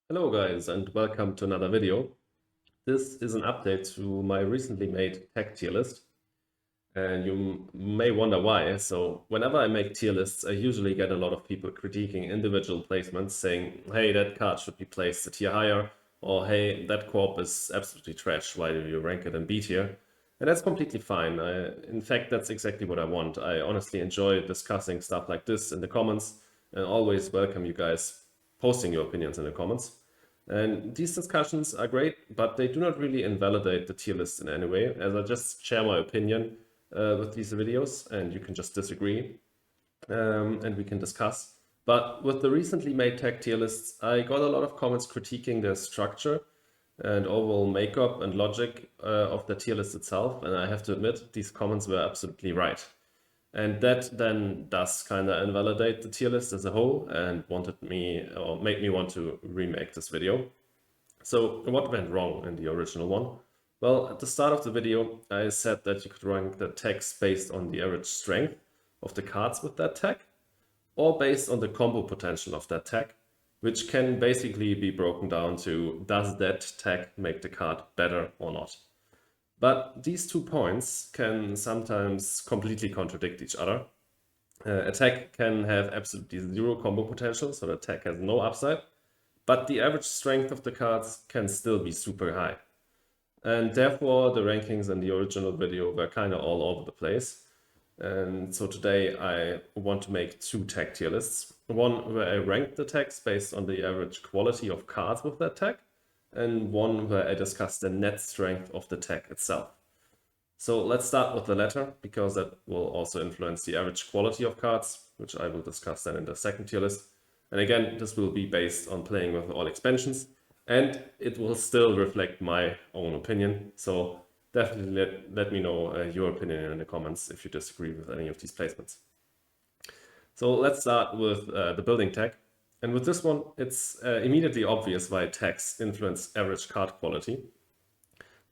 Hello guys and welcome to another video. This is an update to my recently made tech tier list, and you may wonder why. So whenever I make tier lists, I usually get a lot of people critiquing individual placements, saying, hey, that card should be placed a tier higher, or hey, that corp is absolutely trash, why do you rank it in B tier? And that's completely fine. In fact, that's exactly what I want. I honestly enjoy discussing stuff like this in the comments, and always welcome you guys posting your opinions in the comments. And these discussions are great, but they do not really invalidate the tier list in any way, as I just share my opinion with these videos, and you can just disagree, and we can discuss. But with the recently made tech tier lists, I got a lot of comments critiquing the structure and overall makeup and logic of the tier list itself, and I have to admit, these comments were absolutely right. And that then does kind of invalidate the tier list as a whole and made me want to remake this video. So what went wrong in the original one? Well, at the start of the video, I said that you could rank the tags based on the average strength of the cards with that tag, or based on the combo potential of that tag, which can basically be broken down to, does that tag make the card better or not? But these 2 points can sometimes completely contradict each other. A tag can have absolutely zero combo potential, so the tag has no upside, but the average strength of the cards can still be super high. And therefore, the rankings in the original video were kind of all over the place. And so today I want to make 2 tag tier lists. One where I rank the tags based on the average quality of cards with that tag, and one where I discuss the net strength of the tag itself. So let's start with the latter, because that will also influence the average quality of cards, which I will discuss then in the second tier list. And again, this will be based on playing with all expansions, and it will still reflect my own opinion. So definitely let me know your opinion in the comments if you disagree with any of these placements. So let's start with the building tag. And with this one, it's immediately obvious why tags influence average card quality.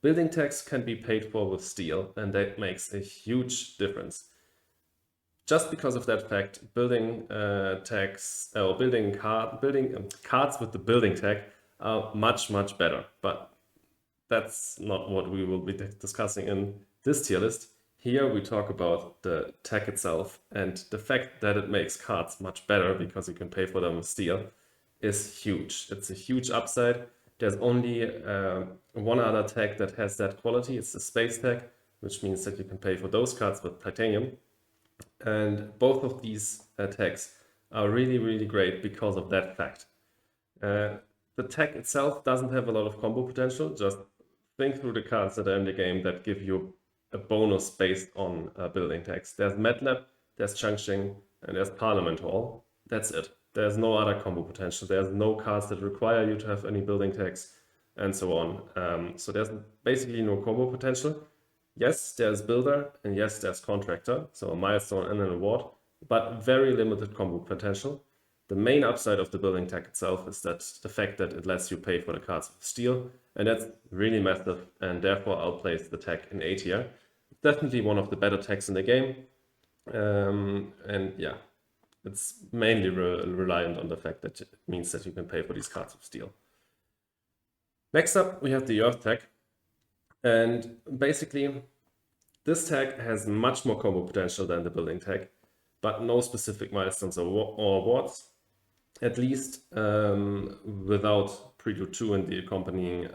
Building tags can be paid for with steel, and that makes a huge difference. Just because of that fact, building tags or building cards with the building tag are much better. But that's not what we will be discussing in this tier list. Here we talk about the tag itself, and the fact that it makes cards much better because you can pay for them with steel is huge. It's a huge upside. There's only one other tag that has that quality. It's the space tag, which means that you can pay for those cards with titanium. And both of these tags are really great because of that fact. The tag itself doesn't have a lot of combo potential. Just think through the cards that are in the game that give you a bonus based on building tags. There's MATLAB, there's Changqing, and there's Parliament Hall. That's it. There's no other combo potential. There's no cards that require you to have any building tags, and so on. So there's basically no combo potential. Yes, there's Builder, and yes, there's Contractor, so a milestone and an award, but very limited combo potential. The main upside of the building tag itself is that the fact that it lets you pay for the cards with steel, and that's really massive, and therefore I'll place the tag in A tier. Definitely one of the better tags in the game, and yeah, it's mainly reliant on the fact that it means that you can pay for these cards with steel. Next up, we have the Earth tag, and basically this tag has much more combo potential than the building tag, but no specific milestones or awards, at least without Prelude 2 and the accompanying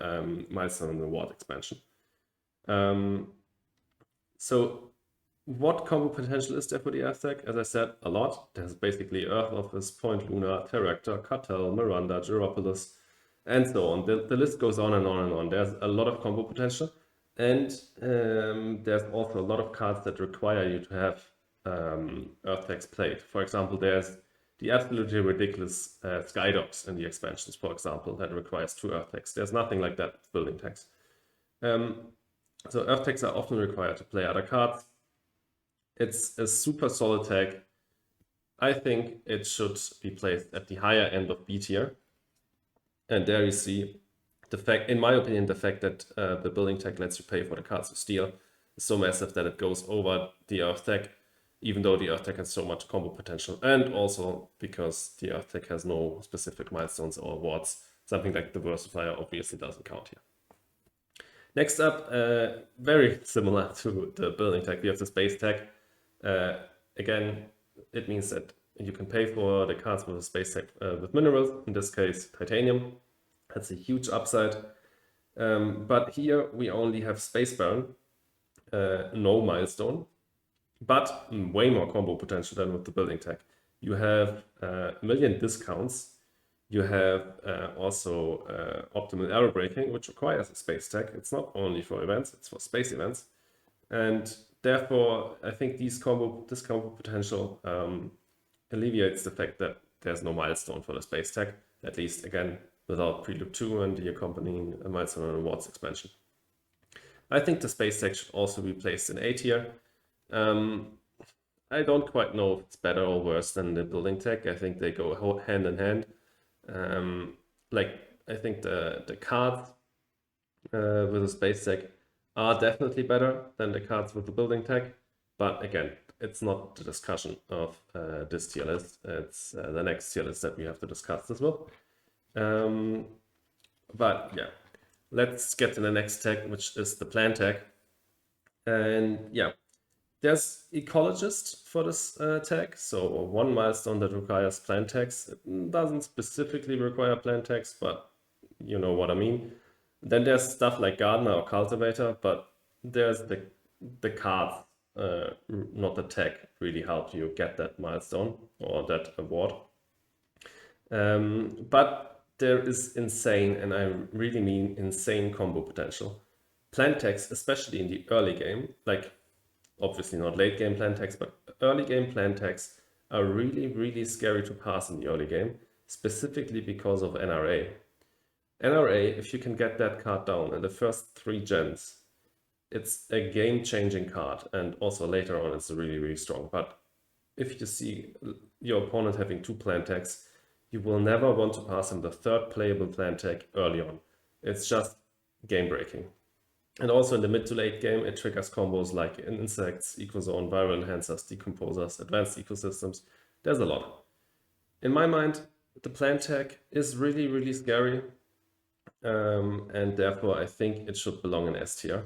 milestone and award expansion. So what combo potential is there for the Earth tag? As I said, a lot. There's basically Earth Office, Point Luna, Terractor, Cartel, Miranda, Gyropolis, and so on. The list goes on and on and on. There's a lot of combo potential. And there's also a lot of cards that require you to have Earth tags played. For example, there's the absolutely ridiculous Skydogs in the expansions, for example, that requires 2 Earth tags. There's nothing like that with building tags. So Earth tags are often required to play other cards. It's a super solid tag. I think it should be placed at the higher end of B tier. And there you see the fact, in my opinion, the fact that the building tag lets you pay for the cards with steel is so massive that it goes over the Earth tag, even though the Earth tag has so much combo potential, and also because the Earth tag has no specific milestones or awards, something like diversifier obviously doesn't count here. Next up, very similar to the building tech, we have the space tech. Again, it means that you can pay for the cards with a space tech with minerals, in this case titanium. That's a huge upside. But here we only have Space Baron, no milestone, but way more combo potential than with the building tech. You have a million discounts. You have also optimal arrow breaking, which requires a space tech. It's not only for events, it's for space events. And therefore, I think this combo potential alleviates the fact that there's no milestone for the space tech, at least again, without Prelude 2 and the accompanying milestone and rewards expansion. I think the space tech should also be placed in A tier. I don't quite know if it's better or worse than the building tech. I think they go hand in hand. I think the cards with the space tech are definitely better than the cards with the building tech. But again, it's not the discussion of this tier list. It's the next tier list that we have to discuss as well. But yeah, let's get to the next tech, which is the plant tech. And yeah, there's ecologist for this tech. So one milestone that requires plant techs. It doesn't specifically require plant techs, but you know what I mean. Then there's stuff like gardener or cultivator, but there's the cards, not the tech, really help you get that milestone or that award. But there is insane, and I really mean insane combo potential. Plant techs, especially in the early game, like obviously not late game plant techs, but early game plant techs are really, really scary to pass in the early game, specifically because of NRA. NRA, if you can get that card down in the first 3 gens, it's a game-changing card, and also later on it's really, really strong. But if you see your opponent having 2 plant techs, you will never want to pass him the 3rd playable plant tech early on. It's just game-breaking. And also in the mid to late game, it triggers combos like insects, ecozone, viral enhancers, decomposers, advanced ecosystems. There's a lot. In my mind, the plant tech is really, really scary. And therefore, I think it should belong in S tier.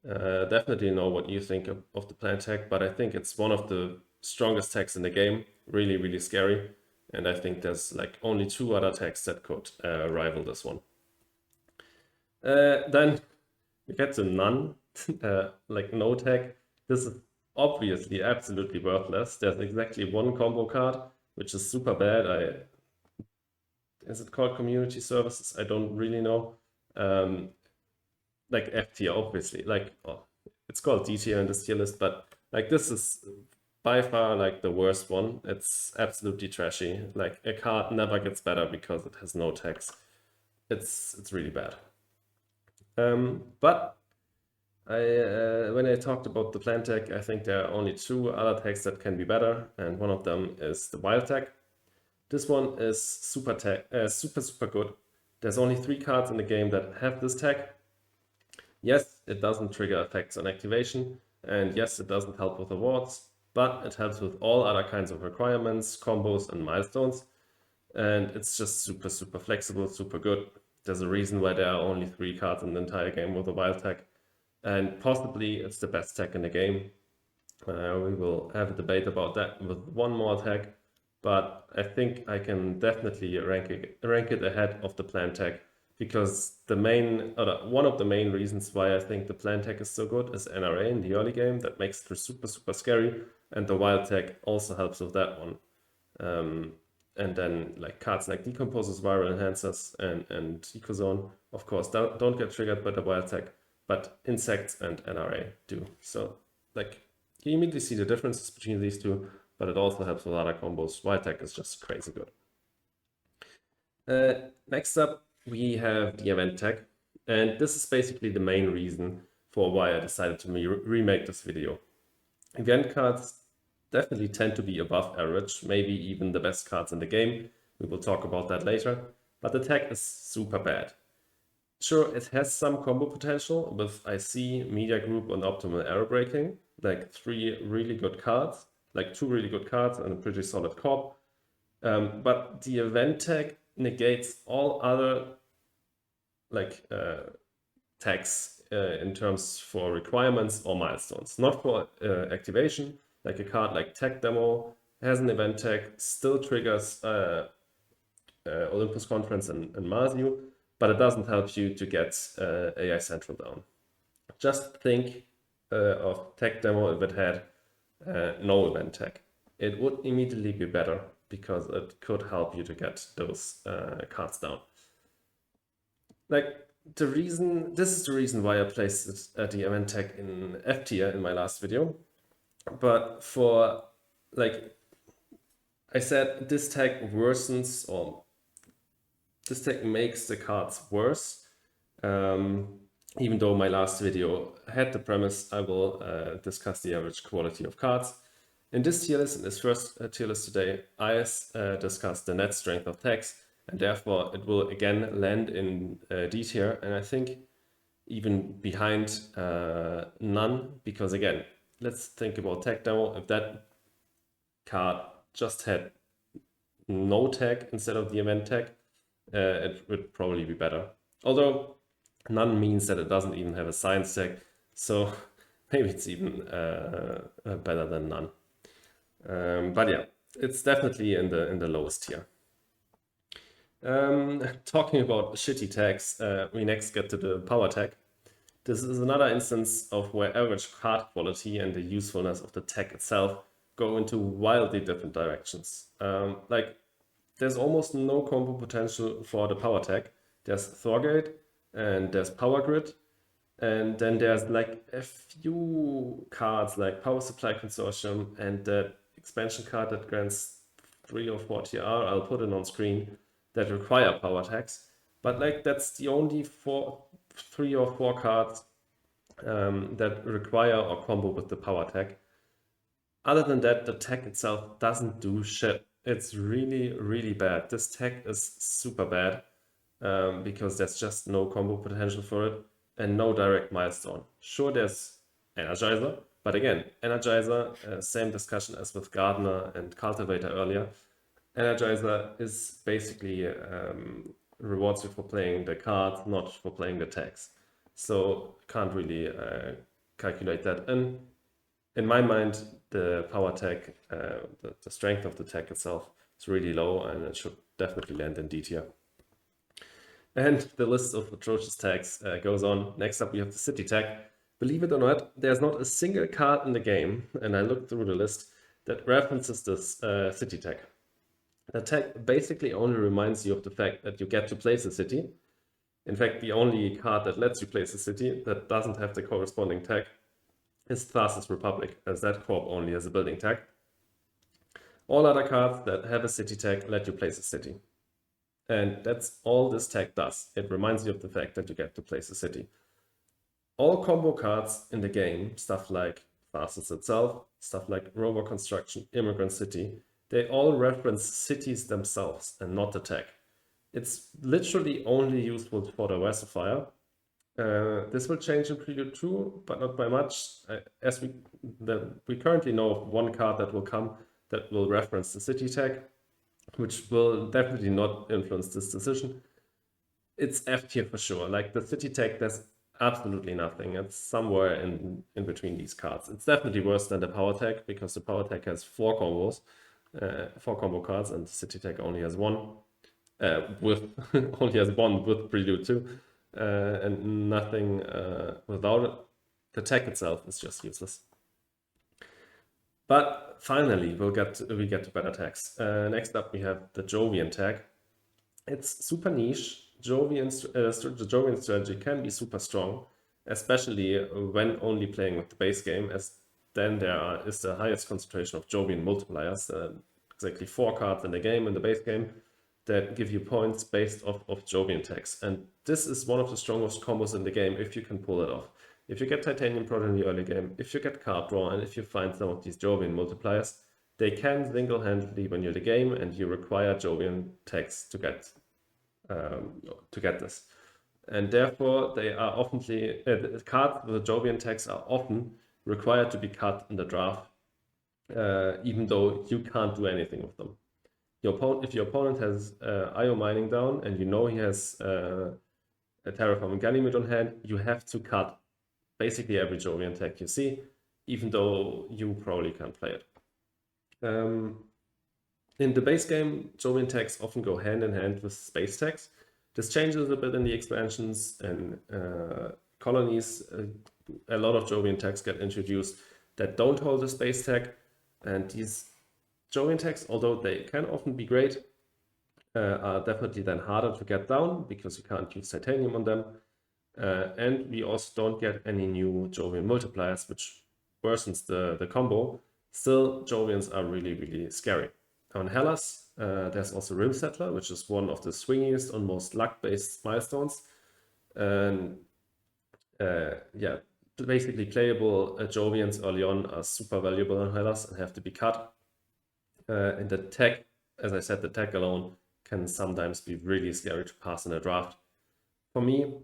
Definitely know what you think of the plant tech, but I think it's one of the strongest techs in the game. Really, really scary. And I think there's like only 2 other techs that could rival this one. Then we get to none, like no tech. This is obviously absolutely worthless. There's exactly 1 combo card, which is super bad. Is it called community services? I don't really know. Like F tier, obviously. Like it's called D tier in this tier list, but like this is by far like the worst one. It's absolutely trashy. Like a card never gets better because it has no text. It's really bad. But when I talked about the plant tech, I think there are only 2 other techs that can be better, and one of them is the wild tech. This one is super good. There's only 3 cards in the game that have this tech. Yes, it doesn't trigger effects on activation, and yes, it doesn't help with awards, but it helps with all other kinds of requirements, combos, and milestones. And it's just super flexible, super good. There's a reason why there are only 3 cards in the entire game with a wild tech, and possibly it's the best tech in the game. We will have a debate about that with 1 more tech, but I think I can definitely rank it ahead of the plant tech, because one of the main reasons why I think the plant tech is so good is NRA in the early game. That makes it super scary, and the wild tech also helps with that one. And then like cards like decomposers, viral enhancers, and ecozone, of course, don't get triggered by the wild tech, but insects and NRA do. So like you immediately see the differences between these 2, but it also helps with other combos. Wild tech is just crazy good. Next up, we have the event tech, and this is basically the main reason for why I decided to remake this video. Event cards definitely tend to be above average, maybe even the best cards in the game. We will talk about that later, but the tech is super bad. Sure, it has some combo potential with IC, Media Group, and Optimal Arrow Breaking, like 3 really good cards, like 2 really good cards and a pretty solid corp. But the event tech negates all other like tags in terms for requirements or milestones. Not for activation, like a card like Tech Demo has an event tag, still triggers Olympus Conference and Mars U, but it doesn't help you to get AI Central down. Just think of Tech Demo if it had no event tag. It would immediately be better because it could help you to get those cards down. Like this is the reason why I placed the event tag in F tier in my last video. But for like I said, this tag worsens, or this tag makes the cards worse. Even though my last video had the premise, I will discuss the average quality of cards. In this tier list, in this first tier list today, I discussed the net strength of tags, and therefore it will again land in D tier, and I think even behind none, because again, let's think about tag demo. If that card just had no tag instead of the event tag, it would probably be better. Although none means that it doesn't even have a science tag, so maybe it's even better than none. But yeah, it's definitely in the lowest tier. Talking about shitty tags, we next get to the power tag. This is another instance of where average card quality and the usefulness of the tag itself go into wildly different directions. Like there's almost no combo potential for the power tag. There's Thorgate and there's Power Grid, and then there's like a few cards like Power Supply Consortium and the expansion card that grants 3 or 4 TR, I'll put it on screen, that require power tags. But like that's the only 3 or 4 cards that require or combo with the power tag. Other than that, the tag itself doesn't do shit. It's really, really bad. This tag is super bad because there's just no combo potential for it and no direct milestone. Sure, there's Energizer, but again, Energizer, same discussion as with Gardener and Cultivator earlier. Energizer is basically rewards you for playing the card, not for playing the tags. So can't really calculate that. And in my mind, the power tag, the strength of the tag itself is really low, and it should definitely land in D tier. And the list of atrocious tags goes on. Next up, we have the city tag. Believe it or not, there's not a single card in the game, and I looked through the list, that references this city tag. The tag basically only reminds you of the fact that you get to place a city. In fact, the only card that lets you place a city that doesn't have the corresponding tag is Tharsis Republic, as that corp only has a building tag. All other cards that have a city tag let you place a city. And that's all this tag does. It reminds you of the fact that you get to place a city. All combo cards in the game, stuff like Tharsis itself, stuff like Rover Construction, Immigrant City, they all reference cities themselves and not the tag. It's literally only useful for the versifier. This will change in Prelude 2, but not by much, as we currently know of one card that will come that will reference the city tag, which will definitely not influence this decision. It's F tier for sure. Like the city tag, there's absolutely nothing. It's somewhere in between these cards. It's definitely worse than the power tag, because the power tag has 4 combos, 4 combo cards, and the city tag only has 1. Only has 1 with Prelude 2, and nothing without it. The tag itself is just useless. But finally, we get to better tags. Next up, we have the Jovian tag. It's super niche. The Jovian strategy can be super strong, especially when only playing with the base game, as then there is the highest concentration of Jovian multipliers, exactly 4 cards in the game, in the base game, that give you points based off of Jovian tags. And this is one of the strongest combos in the game if you can pull it off. If you get Titanium Prod in the early game, if you get card draw, and if you find some of these Jovian multipliers, they can single-handedly win you the game, and you require Jovian tags to get this. And therefore, they are often cards with Jovian tags are often required to be cut in the draft, even though you can't do anything with them. if your opponent has IO mining down and you know he has a Terraforming Ganymede on hand, you have to cut basically every Jovian tech you see, even though you probably can't play it. In the base game, Jovian techs often go hand in hand with space techs. This changes a bit in the expansions and colonies. A lot of Jovian techs get introduced that don't hold a space tech, and these Jovian techs, although they can often be great, are definitely then harder to get down because you can't use titanium on them. And we also don't get any new Jovian multipliers, which worsens the combo. Still, Jovians are really, really scary. On Hellas, there's also Rim Settler, which is one of the swingiest on most luck-based milestones. And yeah, basically playable Jovians early on are super valuable on Hellas and have to be cut. And the tech, as I said, the tech alone can sometimes be really scary to pass in a draft. For me,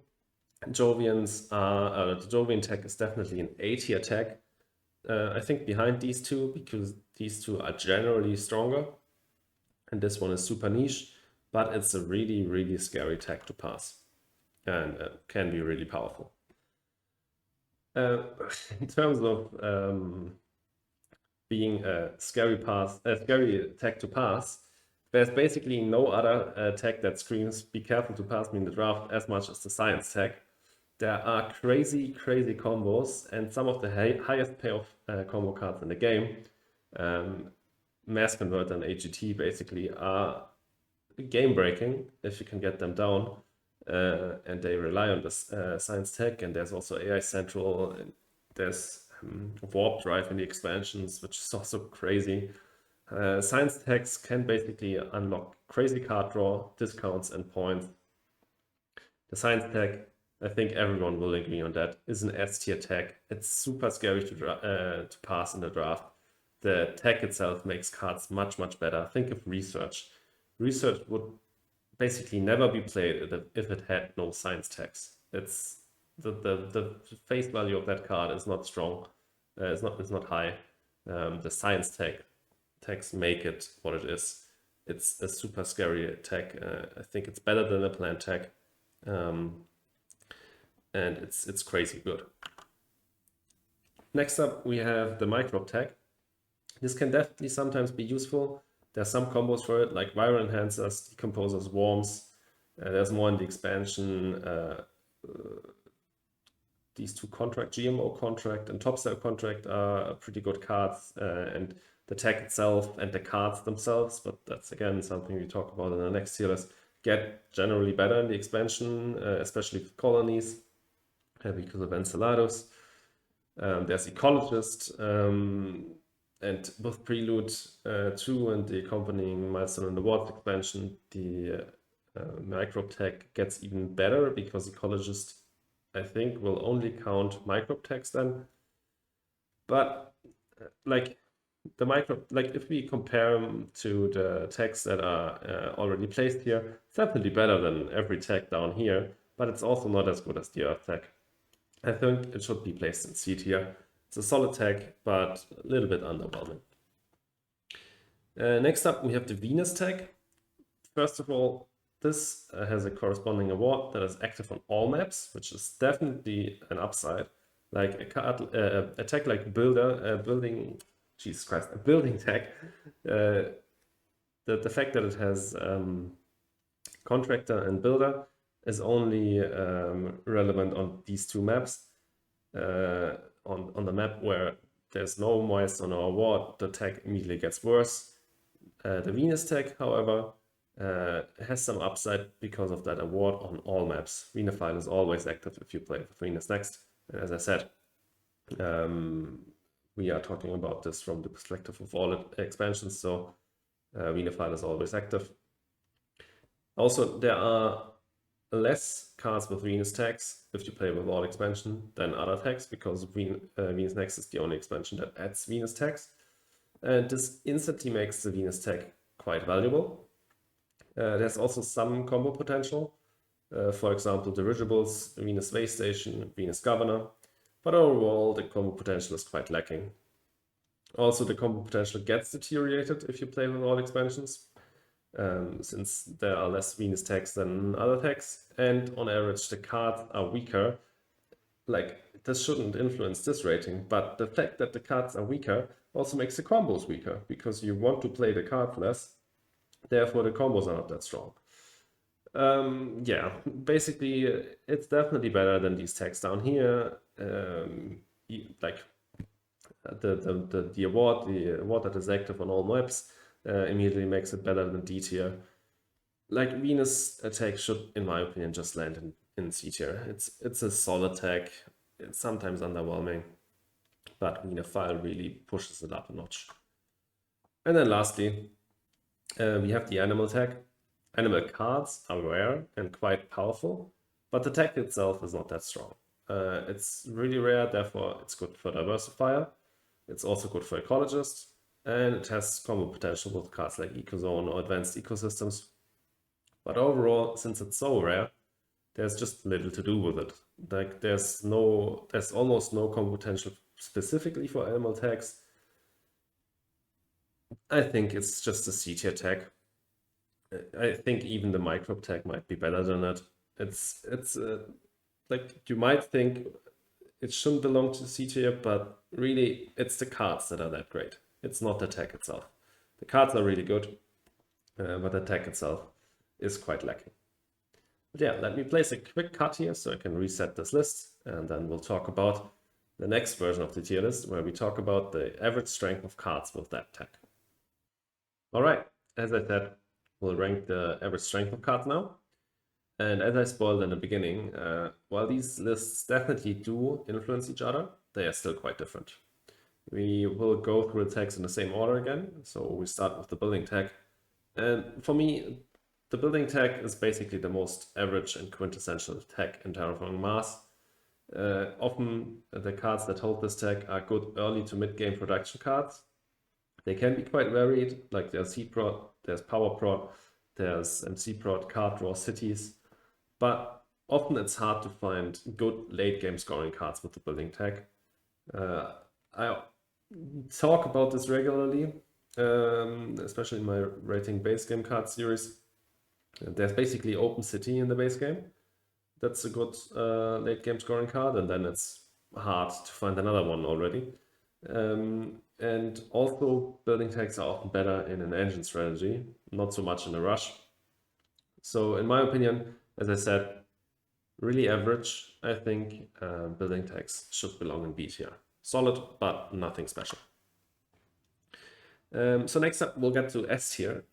Jovians are, the Jovian tech is definitely an A-tier tech. I think behind these two, because these two are generally stronger. And this one is super niche, but it's a really, really scary tech to pass and can be really powerful. In terms of being a scary tech to pass, there's basically no other tech that screams be careful to pass me in the draft as much as the science tech. There are crazy, crazy combos and some of the highest payoff combo cards in the game. Mass Converter and AGT basically are game breaking if you can get them down. And they rely on this science tech, and there's also AI Central, and there's Warp Drive in the expansions, which is also crazy. Science techs can basically unlock crazy card draw, discounts, and points. The science tech, I think everyone will agree on that, is an S-tier tech. It's super scary to pass in the draft. The tech itself makes cards much, much better. Think of Research. Research would basically never be played if it had no science techs. It's the face value of that card is not strong. It's not high. The science techs make it what it is. It's a super scary tech. I think it's better than a plant tech, and it's crazy good. Next up, we have the microbe tech. This can definitely sometimes be useful. There's some combos for it, like viral enhancers, decomposers, worms. There's more in the expansion. These two contract, GMO contract and topstep contract, are pretty good cards, and the tech itself and the cards themselves, but that's again something we talk about in the next tier list, get generally better in the expansion, especially for colonies, because of Enceladus. There's Ecologist, and with Prelude 2 and the accompanying milestone in the Warp expansion, the microbe tech gets even better because Ecologist, I think, will only count microbe techs then. But like the microbe, like if we compare them to the techs that are already placed here, it's definitely better than every tech down here, but it's also not as good as the Earth tech. I think it should be placed in C tier. It's a solid tech, but a little bit underwhelming. Next up, we have the Venus tech. First of all, this has a corresponding award that is active on all maps, which is definitely an upside. Like a card, a tech like building tech. The fact that it has contractor and builder is only relevant on these two maps. On the map where there's no milestone or award, the tech immediately gets worse. The Venus tech, however, has some upside because of that award on all maps. Venifile is always active if you play with Venus next. And as I said, we are talking about this from the perspective of all expansions, so Venifile is always active. Also, there are less cards with Venus tags if you play with all expansion than other tags, because Venus Next is the only expansion that adds Venus tags. And this instantly makes the Venus tag quite valuable. There's also some combo potential. For example, Dirigibles, Venus Space Station, Venus Governor. But overall, the combo potential is quite lacking. Also, the combo potential gets deteriorated if you play with all expansions. since there are less Venus tags than other tags, and on average the cards are weaker. Like, this shouldn't influence this rating, but the fact that the cards are weaker also makes the combos weaker, because you want to play the card less, therefore the combos are not that strong. Yeah, basically it's definitely better than these tags down here. Like the award that is active on all maps immediately makes it better than D tier. Like, Venus attack should, in my opinion, just land in C tier. It's a solid tag. It's sometimes underwhelming, but File really pushes it up a notch. And then lastly, we have the animal tag. Animal cards are rare and quite powerful, but the tag itself is not that strong. It's really rare, therefore it's good for diversifier. It's also good for ecologists, and it has combo potential with cards like Ecozone or Advanced Ecosystems. But overall, since it's so rare, there's just little to do with it. Like, there's almost no combo potential specifically for animal tags. I think it's just a C tier tag. I think even the microbe tag might be better than it. It's like, you might think it shouldn't belong to C tier, but really it's the cards that are that great. It's not the tag itself. The cards are really good, but the tag itself is quite lacking. But yeah, let me place a quick cut here so I can reset this list, and then we'll talk about the next version of the tier list, where we talk about the average strength of cards with that tag. All right, as I said, we'll rank the average strength of cards now. And as I spoiled in the beginning, while these lists definitely do influence each other, they are still quite different. We will go through the tags in the same order again. So we start with the building tag. And for me, the building tag is basically the most average and quintessential tag in Terraforming Mars. Often the cards that hold this tag are good early to mid-game production cards. They can be quite varied, like there's Seed Prod, there's Power Prod, there's MC Prod, Card Draw, Cities. But often it's hard to find good late game scoring cards with the building tag. I talk about this regularly, especially in my rating base game card series. There's basically Open City in the base game. That's a good late game scoring card, and then it's hard to find another one already. And also, building tags are often better in an engine strategy, not so much in a rush. So in my opinion, as I said, really average. I think building tags should belong in B tier. Solid, but nothing special. So next up, we'll get to S tier.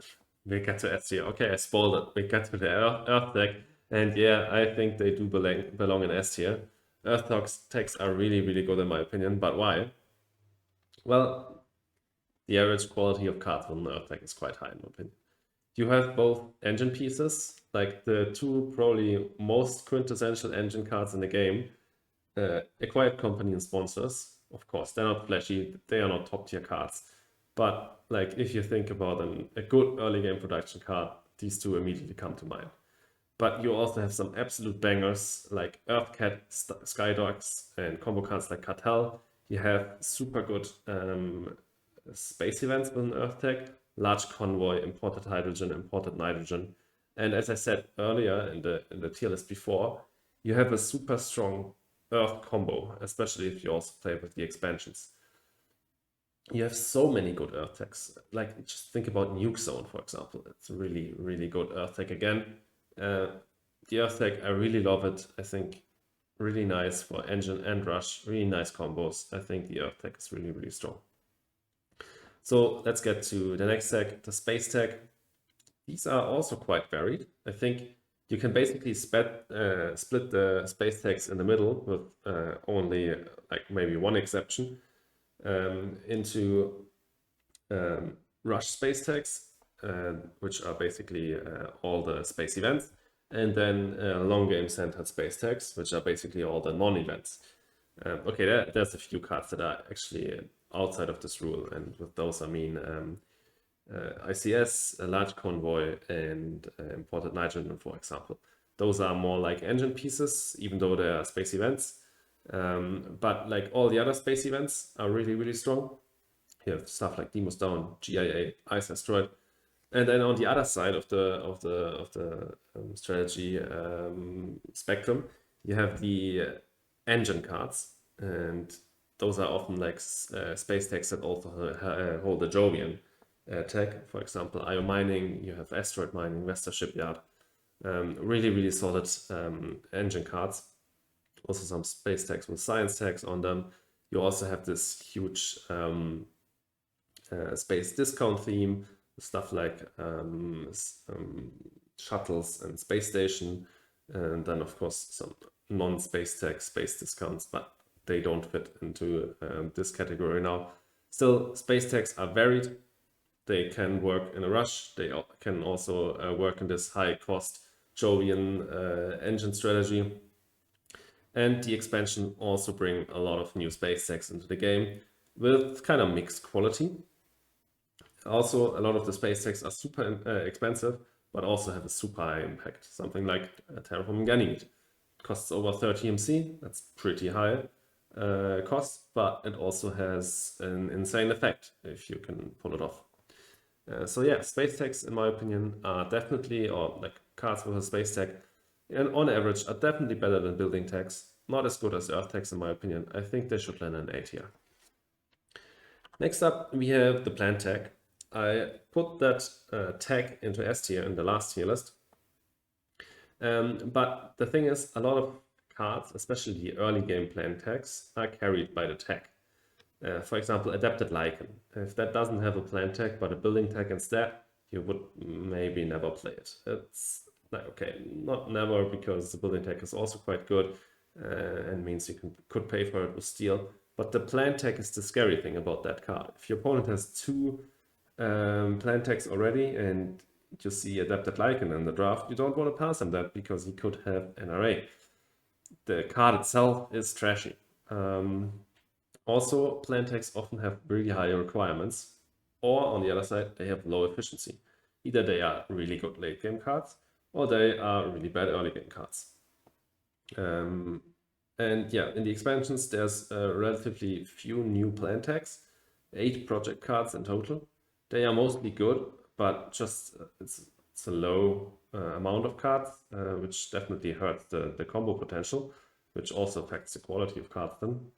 Okay, I spoiled it. We get to the Earth tag. And yeah, I think they do belong in S tier. Earth tags are really, really good in my opinion. But why? Well, the average quality of cards with an Earth tag is quite high in my opinion. You have both engine pieces, like the two probably most quintessential engine cards in the game, Acquired Company and Sponsors. Of course, they're not flashy, they are not top tier cards. But like, if you think about a good early game production card, these two immediately come to mind. But you also have some absolute bangers like Earthcat, Skydogs, and combo cards like Cartel. You have super good space events with an Earth tag, Large Convoy, Imported Hydrogen, Imported Nitrogen. And as I said earlier in the tier list before, you have a super strong Earth combo, especially if you also play with the expansions. You have so many good Earth tags. Like, just think about Nuke Zone, for example. It's a really, really good Earth tag again. The Earth tag, I really love it. I think really nice for engine and rush. Really nice combos. I think the Earth tag is really, really strong. So let's get to the next tag, the space tag. These are also quite varied. I think you can basically split the space tags in the middle with only like maybe one exception into rush space tags, which are basically all the space events, and then long game centered space tags, which are basically all the non-events. Okay, there's a few cards that are actually outside of this rule, and with those I mean ICS, a Large Convoy, and Imported Nitrogen, for example. Those are more like engine pieces, even though they are space events. But like all the other space events are really, really strong. You have stuff like Demos Down, GIA, Ice Asteroid. And then on the other side of the strategy spectrum, you have the engine cards, and those are often like space techs that also hold a Jovian tech. For example, IO mining, you have asteroid mining, Vesta shipyard. Really solid engine cards. Also some space techs with science techs on them. You also have this huge space discount theme, stuff like shuttles and space station, and then of course some non-space tech space discounts, but they don't fit into this category now. Still, space techs are varied. They can work in a rush. They can also work in this high cost Jovian engine strategy. And the expansion also bring a lot of new space techs into the game with kind of mixed quality. Also, a lot of the space techs are super expensive, but also have a super high impact. Something like Terraforming Mars costs over 30 MC. That's pretty high cost, but it also has an insane effect if you can pull it off. So yeah, space techs, in my opinion, are definitely, or like cards with a space tech, and on average are definitely better than building techs. Not as good as Earth techs, in my opinion. I think they should land an A tier. Next up, we have the plant tech. I put that tag into S tier in the last tier list. But the thing is, a lot of cards, especially the early game plant tags, are carried by the tag. For example, Adapted Lichen. If that doesn't have a plant tag but a building tag instead, you would maybe never play it. It's like, okay, not never, because the building tag is also quite good and means you could pay for it with steel. But the plant tag is the scary thing about that card. If your opponent has two plant tags already and you see Adapted Lichen in the draft, you don't want to pass him that because he could have NRA. The card itself is trashy. Also, plant tags often have really high requirements, or on the other side, they have low efficiency. Either they are really good late game cards, or they are really bad early game cards. And yeah, in the expansions, there's relatively few new plant tags, 8 project cards in total. They are mostly good, but just it's a low amount of cards, which definitely hurts the combo potential, which also affects the quality of cards then.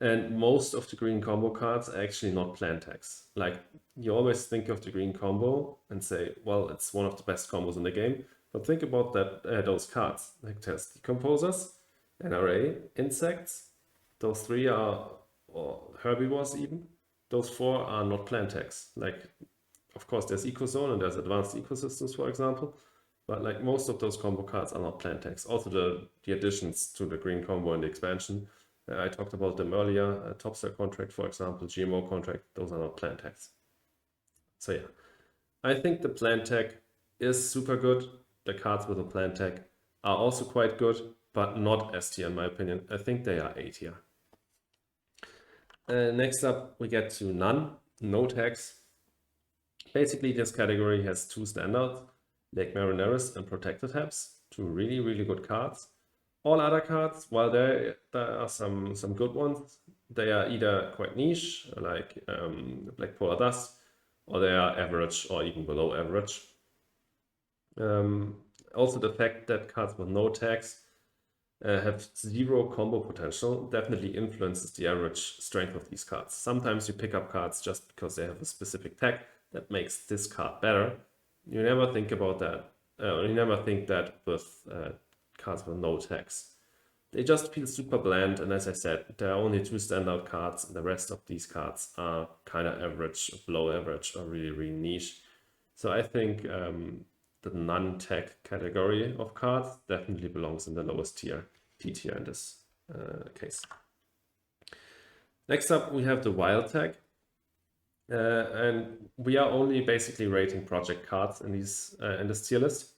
And most of the green combo cards are actually not plant tags. Like, you always think of the green combo and say, well, it's one of the best combos in the game. But think about that those cards. Like, there's Decomposers, NRA, Insects. Those 3 are, or Herbivores even. Those 4 are not plant tags. Like, of course, there's Ecozone and there's Advanced Ecosystems, for example. But like, most of those combo cards are not plant tags. Also, the additions to the green combo in the expansion, I talked about them earlier. Topstar contract, for example, GMO contract, those are not plant tags. So yeah, I think the plant tag is super good. The cards with a plant tag are also quite good, but not S tier in my opinion. I think they are A tier. Next up, we get to none, no tags. Basically, this category has 2 standouts, Lake Marineris and Protected Tabs, 2 really good cards. All other cards, while there are some good ones, they are either quite niche, like Black Polar Dust, or they are average or even below average. Also, the fact that cards with no tags have 0 combo potential definitely influences the average strength of these cards. Sometimes you pick up cards just because they have a specific tag that makes this card better. You never think about that. You never think that with cards with no tags. They just feel super bland, and as I said, there are only 2 standout cards, and the rest of these cards are kind of average, below average, or really niche. So I think the non-tag category of cards definitely belongs in the lowest tier, P tier in this case. Next up, we have the wild tag. And we are only basically rating project cards in this tier list,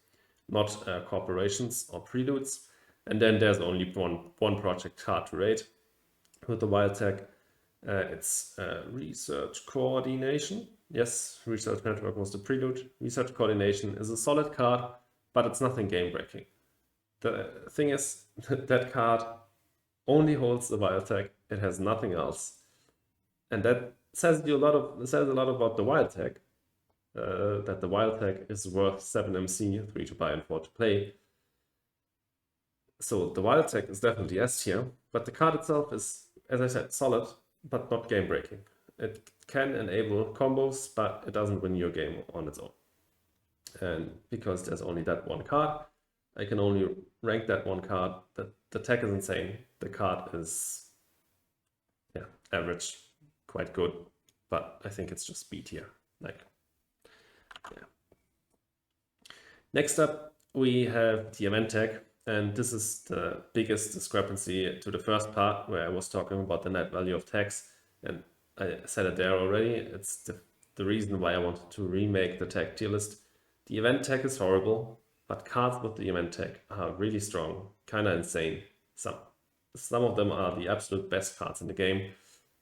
not corporations or preludes. And then there's only one project card to rate with the wild tag. It's research coordination. Yes, research network was the prelude. Research coordination is a solid card, but it's nothing game breaking. The thing is, that card only holds the wild tag. It has nothing else, and that says a lot about the wild tag. that the wild tag is worth 7 MC, 3 to buy and 4 to play. So the wild tag is definitely S tier, but the card itself is, as I said, solid, but not game breaking. It can enable combos, but it doesn't win your game on its own. And because there's only that one card, I can only rank that one card. The tag is insane. The card is, yeah, average, quite good, but I think it's just B tier. Like, yeah. Next up, we have the event tag, and this is the biggest discrepancy to the first part where I was talking about the net value of tags, and I said it there already. It's the reason why I wanted to remake the tag tier list. The event tag is horrible, but cards with the event tag are really strong, kind of insane. Some of them are the absolute best cards in the game.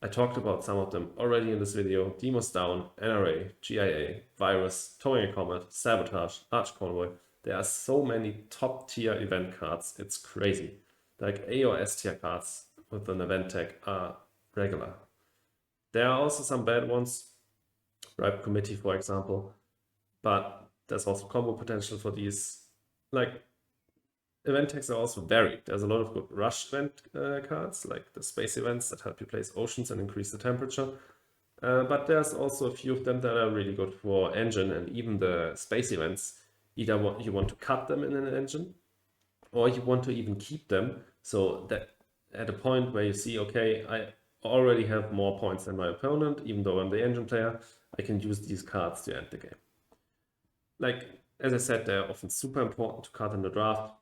I talked about some of them already in this video. Demos Down, NRA, GIA, Virus, Towing a Comet, Sabotage, Arch Convoy. There are so many top tier event cards, it's crazy. Like A or S tier cards with an event tag are regular. There are also some bad ones, Ripe Committee for example, but there's also combo potential for these. Like, event tags are also varied. There's a lot of good rush event cards, like the space events that help you place oceans and increase the temperature. But there's also a few of them that are really good for engine, and even the space events. Either you want to cut them in an engine, or you want to even keep them, so that at a point where you see, okay, I already have more points than my opponent, even though I'm the engine player, I can use these cards to end the game. Like, as I said, they're often super important to cut in the draft.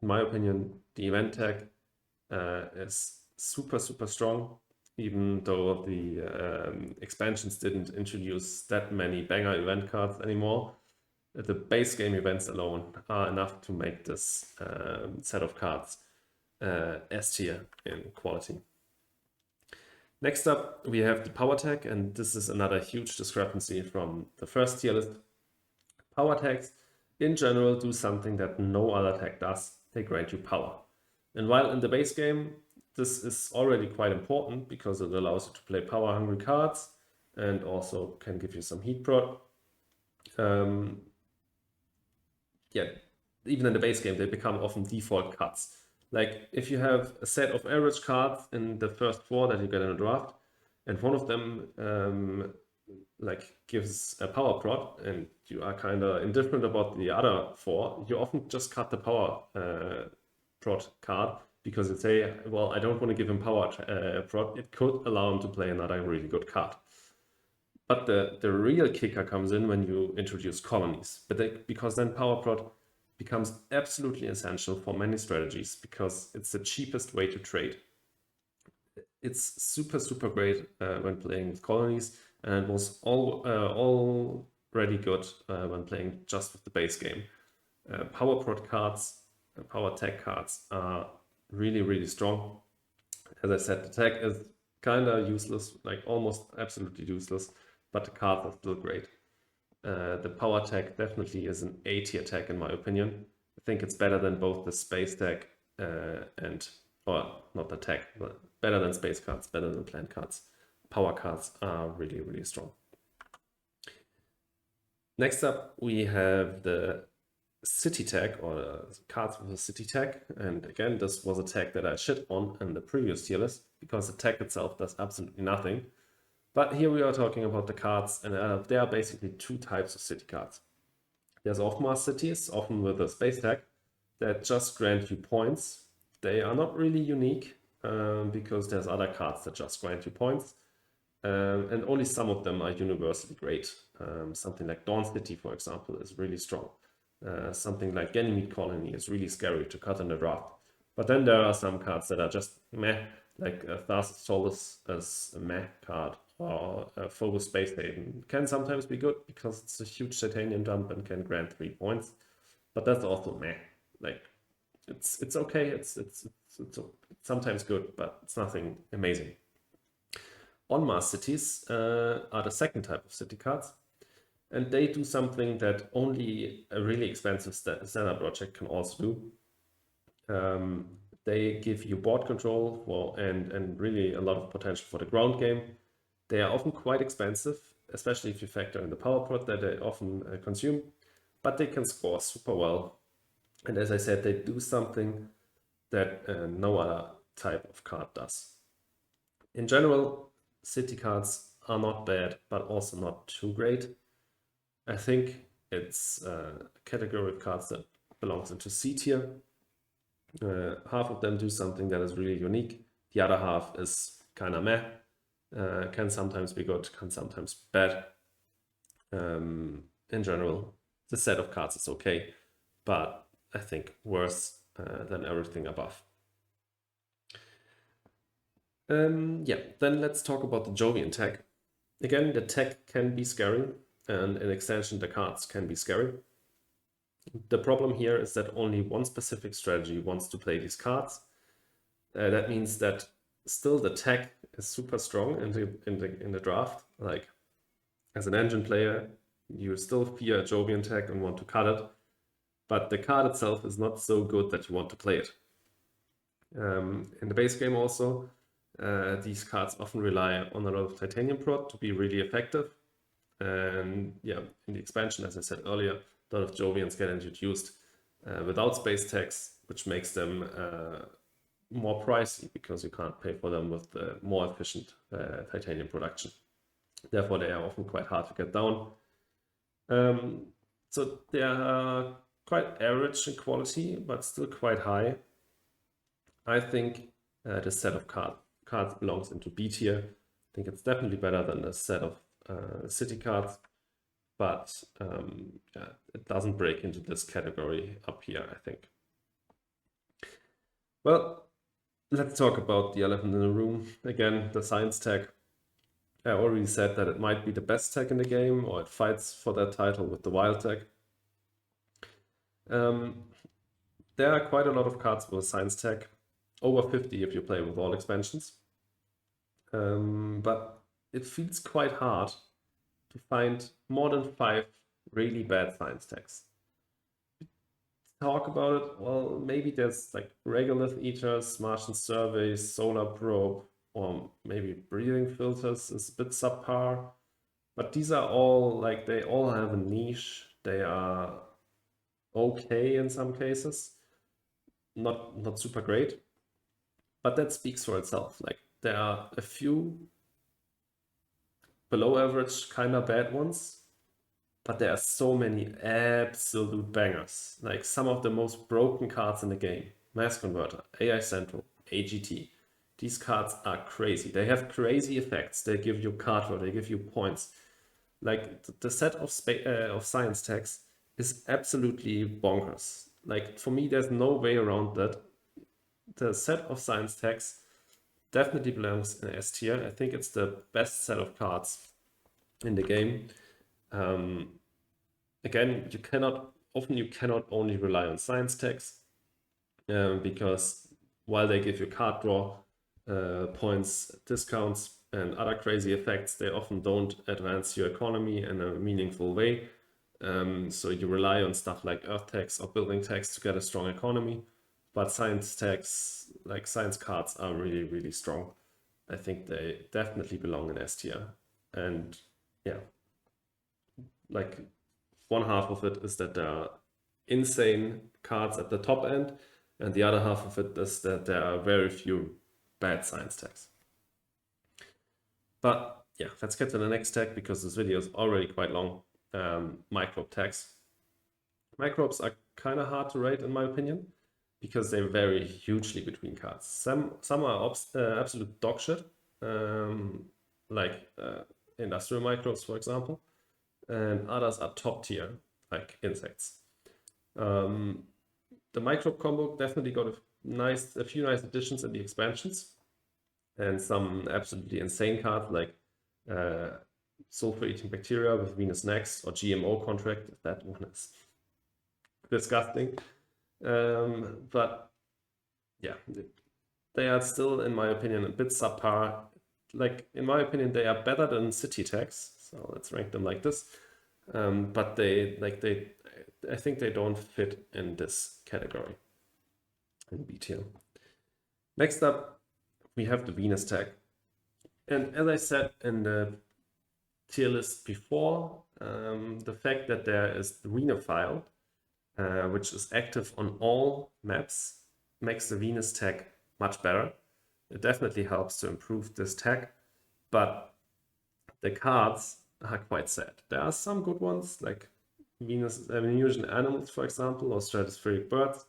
In my opinion, the event tag is super strong, even though the expansions didn't introduce that many banger event cards anymore. The base game events alone are enough to make this set of cards S tier in quality. Next up, we have the power tag, and this is another huge discrepancy from the first tier list. Power tags in general do something that no other tag does. They grant you power. And while in the base game, this is already quite important because it allows you to play power hungry cards and also can give you some heat prod. Yeah, even in the base game, they become often default cuts. Like, if you have a set of average cards in the first 4 that you get in a draft, and one of them like gives a power prod, and you are kind of indifferent about the other 4, you often just cut the power prod card because you say, well, I don't want to give him power prod. It could allow him to play another really good card. But the real kicker comes in when you introduce colonies, because then power prod becomes absolutely essential for many strategies because it's the cheapest way to trade. It's super great when playing with colonies, and it was already good when playing just with the base game. Power prod cards and power tag cards are really strong. As I said, the tag is kind of useless, like almost absolutely useless, but the cards are still great. The power tag definitely is an A tier tag in my opinion. I think it's better than both the space tag or not the tag, but better than space cards, better than plant cards. Power cards are really strong. Next up, we have the city tag, or cards with a city tag. And again, this was a tag that I shit on in the previous tier list because the tag itself does absolutely nothing. But here we are talking about the cards, and there are basically 2 types of city cards. There's off-Mars cities, often with a space tag, that just grant you points. They are not really unique because there's other cards that just grant you points. And only some of them are universally great. Something like Dawn City, for example, is really strong. Something like Ganymede Colony is really scary to cut in the draft. But then there are some cards that are just meh, like Tharsis Solus as a meh card, or Phobos Space Haven can sometimes be good because it's a huge titanium dump and can grant 3 points. But that's also meh. Like, it's okay. It's sometimes good, but it's nothing amazing. On-Mars cities are the second type of city cards, and they do something that only a really expensive standard project can also do. They give you board control and really a lot of potential for the ground game. They are often quite expensive, especially if you factor in the power prod that they often consume, but they can score super well. And as I said, they do something that no other type of card does. In general, city cards are not bad, but also not too great. I think it's a category of cards that belongs into C tier. Half of them do something that is really unique. The other half is kind of meh. Can sometimes be good, can sometimes be bad. In general, the set of cards is okay, but I think worse than everything above. Yeah, then let's talk about the Jovian tech. Again, the tech can be scary, and in extension, the cards can be scary. The problem here is that only one specific strategy wants to play these cards. That means that still the tech is super strong in the draft. Like, as an engine player, you still fear a Jovian tech and want to cut it, but the card itself is not so good that you want to play it. In the base game also, these cards often rely on a lot of titanium prod to be really effective. And yeah, in the expansion, as I said earlier, a lot of Jovians get introduced without space tax, which makes them more pricey because you can't pay for them with the more efficient titanium production. Therefore, they are often quite hard to get down. So they are quite average in quality, but still quite high. I think the set of cards belongs into B tier. I think it's definitely better than the set of city cards, but yeah, it doesn't break into this category up here, I think. Well, let's talk about the elephant in the room. Again, the science tech. I already said that it might be the best tech in the game, or it fights for that title with the wild tech. There are quite a lot of cards with science tech, over 50 if you play with all expansions. But it feels quite hard to find more than 5 really bad science techs. Talk about it, well, maybe there's like regolith eaters, Martian surveys, solar probe, or maybe breathing filters is a bit subpar. But these are all like, they all have a niche. They are okay in some cases, not super great, but that speaks for itself. Like, there are a few below average kind of bad ones, but there are so many absolute bangers. Like some of the most broken cards in the game: Mass Converter, AI Central, AGT. These cards are crazy. They have crazy effects. They give you card draw, they give you points. Like the set of science techs is absolutely bonkers. Like, for me, there's no way around that. The set of science techs definitely belongs in S tier. I think it's the best set of cards in the game. Again, you cannot only rely on science techs, because while they give you card draw, points, discounts, and other crazy effects, they often don't advance your economy in a meaningful way. So you rely on stuff like earth tax or building tax to get a strong economy, but science tax, like science cards, are really, really strong. I think they definitely belong in S tier. And yeah, like, one half of it is that there are insane cards at the top end, and the other half of it is that there are very few bad science tags. But yeah, let's get to the next tag because this video is already quite long. Microbe tags. Microbes are kind of hard to rate in my opinion because they vary hugely between cards. Some are absolute dog shit, like industrial microbes, for example, and others are top tier, like insects. The microbe combo definitely got a few nice additions in the expansions, and some absolutely insane cards like sulfur-eating bacteria with Venus Next, or GMO contract. That one is disgusting. But yeah, they are still, in my opinion, a bit subpar. Like, in my opinion, they are better than city tags, so let's rank them like this. But I think they don't fit in this category in B tier. Next up, we have the Venus tag. And as I said in the tier list before, the fact that there is the Venus file, which is active on all maps, makes the Venus tag much better. It definitely helps to improve this tag, but the cards are quite sad. There are some good ones, like Venusian animals, for example, or stratospheric birds,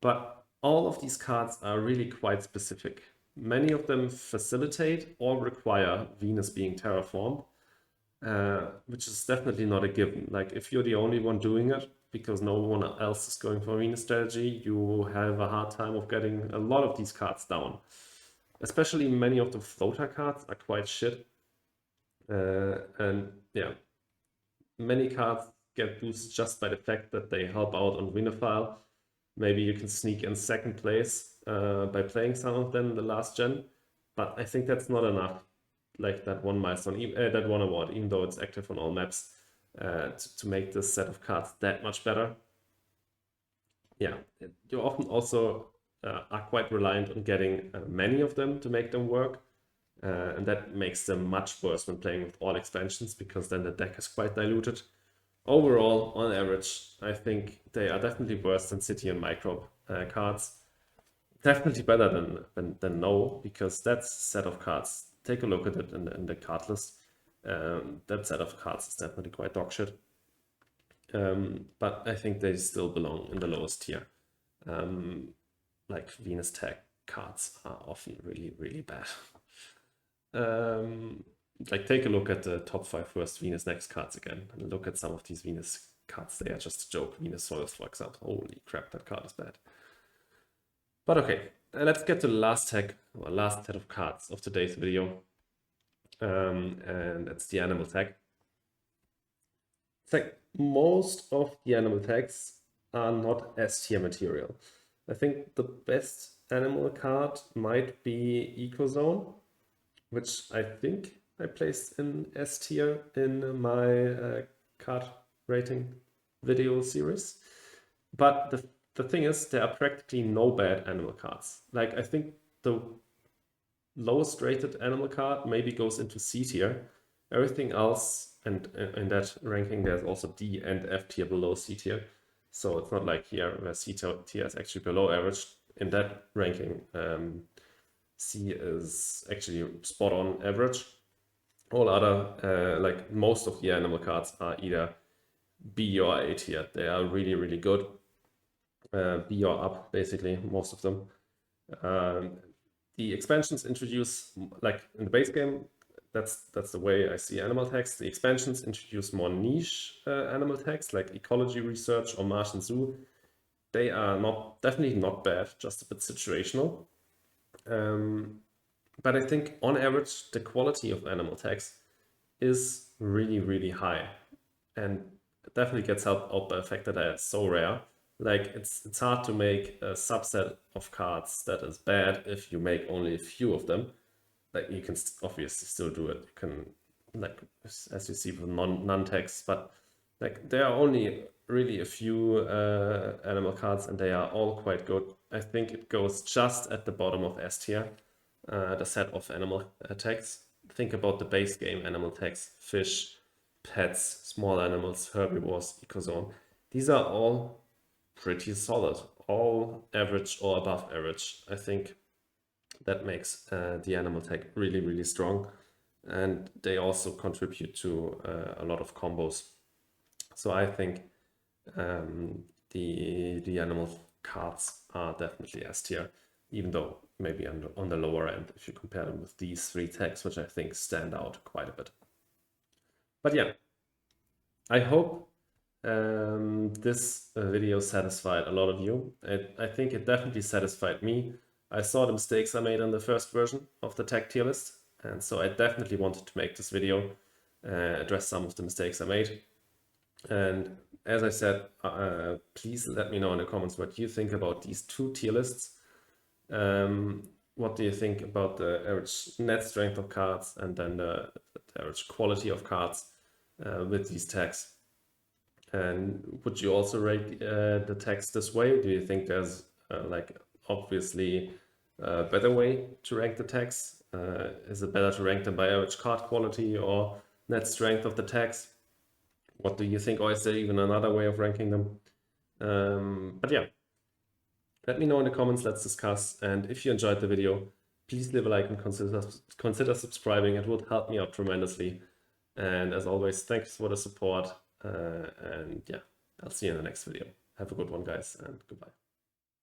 but all of these cards are really quite specific. Many of them facilitate or require Venus being terraformed, which is definitely not a given. Like if you're the only one doing it, because no one else is going for Venus strategy, you have a hard time of getting a lot of these cards down. Especially many of the floater cards are quite shit. And yeah, many cards get boosted just by the fact that they help out on Winophile. Maybe you can sneak in second place by playing some of them in the last gen, but I think that's not enough. Like that one milestone, that one award, even though it's active on all maps, to make this set of cards that much better. Yeah, you often also are quite reliant on getting many of them to make them work. And that makes them much worse when playing with all expansions, because then the deck is quite diluted. Overall, on average, I think they are definitely worse than City and Microbe cards. Definitely better than No, because that's a set of cards. Take a look at it in the card list. That set of cards is definitely quite dog shit. But I think they still belong in the lowest tier. Like Venus tag cards are often really, really bad. Like take a look at the top 5 first Venus next cards again, and look at some of these Venus cards. They are just a joke. Venus Soils, for example. Holy crap, that card is bad. But okay, let's get to the last tag, or last set of cards of today's video. And that's the animal tag. It's like most of the animal tags are not S tier material. I think the best animal card might be Ecozone, which I think I placed in S tier in my card rating video series. But the thing is, there are practically no bad animal cards. Like I think the lowest rated animal card maybe goes into C tier. Everything else, and in that ranking, there's also D and F tier below C tier. So it's not like here where C tier is actually below average. In that ranking, C is actually spot on average. All other, like most of the animal cards are either B or A tier. They are really, really good. B or up, basically, most of them. The expansions introduce, like in the base game, that's the way I see animal tags. The expansions introduce more niche animal tags, like ecology research or Martian Zoo. They are definitely not bad, just a bit situational. But I think on average, the quality of animal tags is really, really high, and it definitely gets helped out by the fact that they are so rare. Like it's hard to make a subset of cards that is bad if you make only a few of them. Like you can obviously still do it. You can, like as you see with non-tags, but like there are only really a few animal cards, and they are all quite good. I think it goes just at the bottom of S tier, the set of animal tags. Think about the base game animal tags: fish, pets, small animals, herbivores, ecozone. These are all pretty solid, all average or above average. I think that makes the animal tag really, really strong, and they also contribute to a lot of combos. So I think the animal cards are definitely S tier, even though maybe on the lower end if you compare them with these 3 tags, which I think stand out quite a bit. But yeah, I hope this video satisfied a lot of you. I think it definitely satisfied me. I saw the mistakes I made in the first version of the tag tier list, and so I definitely wanted to make this video, address some of the mistakes I made. And as I said, please let me know in the comments what you think about these 2 tier lists. What do you think about the average net strength of cards, and then the average quality of cards with these tags? And would you also rate the tags this way? Do you think there's like obviously a better way to rank the tags? Is it better to rank them by average card quality, or net strength of the tags. What do you think, or is there even another way of ranking them? But yeah, let me know in the comments, let's discuss. And if you enjoyed the video, please leave a like and consider subscribing. It would help me out tremendously. And as always, thanks for the support. And yeah, I'll see you in the next video. Have a good one, guys, and goodbye.